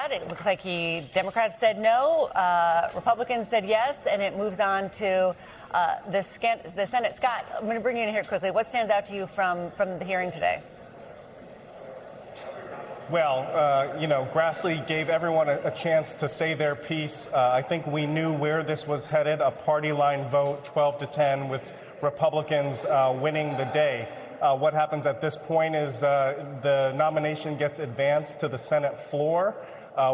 It looks like Democrats said no, Republicans said yes, and it moves on to the Senate. Scott, I'm going to bring you in here quickly. What stands out to you from the hearing today? Well, Grassley gave everyone a chance to say their piece. I think we knew where this was headed, a party line vote, 12-10, with Republicans winning the day. What happens at this point is the nomination gets advanced to the Senate floor.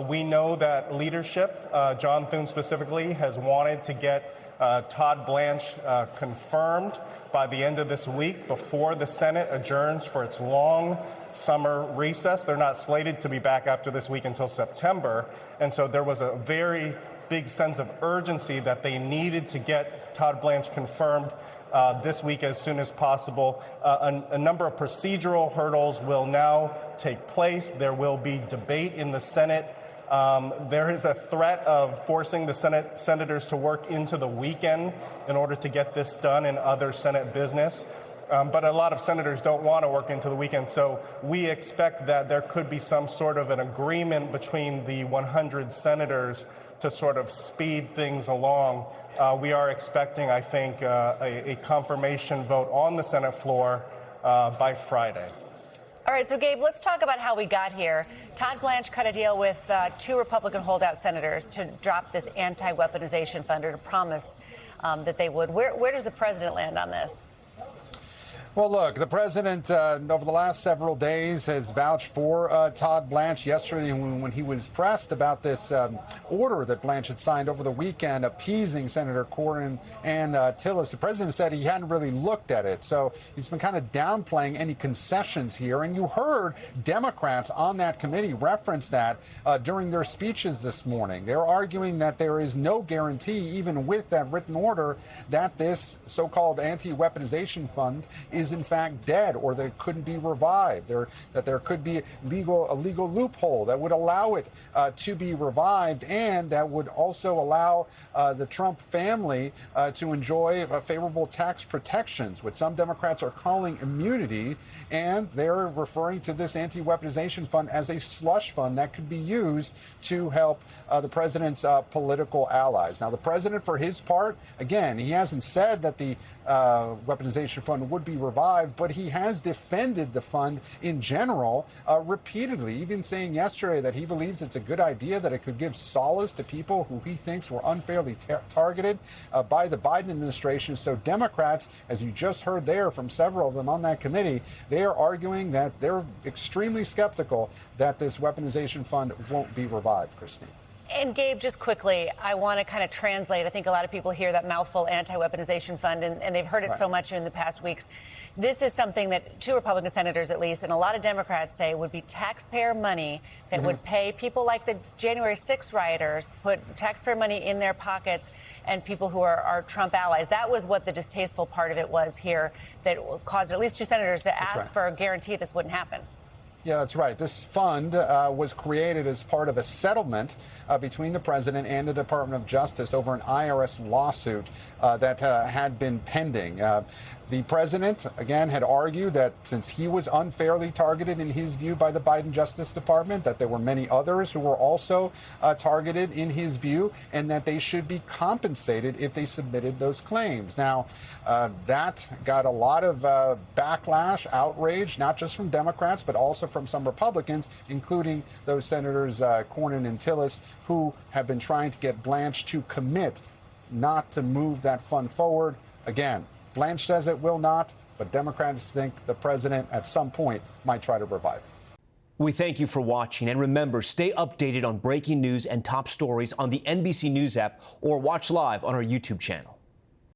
We know that leadership, John Thune specifically, has wanted to get Todd Blanche confirmed by the end of this week before the Senate adjourns for its long summer recess. They're not slated to be back after this week until September. And so there was a very big sense of urgency that they needed to get Todd Blanche confirmed this week as soon as possible. A number of procedural hurdles will now take place. There will be debate in the Senate. There is a threat of forcing the senators to work into the weekend in order to get this done in other Senate business. But a lot of senators don't want to work into the weekend. So we expect that there could be some sort of an agreement between the 100 senators to sort of speed things along. We are expecting, I think, a confirmation vote on the Senate floor by Friday. All right, so Gabe, let's talk about how we got here. Todd Blanche cut a deal with two Republican holdout senators to drop this anti-weaponization fund, or to promise that they would. Where does the president land on this? Well, look, the president over the last several days has vouched for Todd Blanche. Yesterday, when he was pressed about this order that Blanche had signed over the weekend appeasing Senator Cornyn and Tillis, the president said he hadn't really looked at it. So he's been kind of downplaying any concessions here. And you heard Democrats on that committee reference that during their speeches this morning. They're arguing that there is no guarantee, even with that written order, that this so-called anti-weaponization fund is in fact dead, or that it couldn't be revived, or that there could be a legal loophole that would allow it to be revived, and that would also allow the Trump family to enjoy favorable tax protections, which some Democrats are calling immunity, and they're referring to this anti-weaponization fund as a slush fund that could be used to help the president's political allies. Now, the president, for his part, again, he hasn't said that the weaponization fund would be revived, but he has defended the fund in general repeatedly, even saying yesterday that he believes it's a good idea, that it could give solace to people who he thinks were unfairly targeted by the Biden administration. So Democrats, as you just heard there from several of them on that committee, they are arguing that they're extremely skeptical that this weaponization fund won't be revived, Christine. And Gabe, just quickly, I want to kind of translate. I think a lot of people hear that mouthful, anti-weaponization fund, and they've heard it so much in the past weeks. This is something that two Republican senators, at least, and a lot of Democrats say would be taxpayer money that would pay people like the January 6th rioters, put taxpayer money in their pockets, and people who are Trump allies. That was what the distasteful part of it was here, that caused at least two senators to ask for a guarantee this wouldn't happen. Yeah, that's right. This fund was created as part of a settlement between the president and the Department of Justice over an IRS lawsuit that had been pending. The president, again, had argued that since he was unfairly targeted, in his view, by the Biden Justice Department, that there were many others who were also targeted in his view, and that they should be compensated if they submitted those claims. Now, that got a lot of backlash, outrage, not just from Democrats, but also from some Republicans, including those Senators Cornyn and Tillis, who have been trying to get Blanche to commit not to move that fund forward. Again, Blanche says it will not, but Democrats think the president at some point might try to revive it. We thank you for watching, and remember, stay updated on breaking news and top stories on the NBC News app, or watch live on our YouTube channel.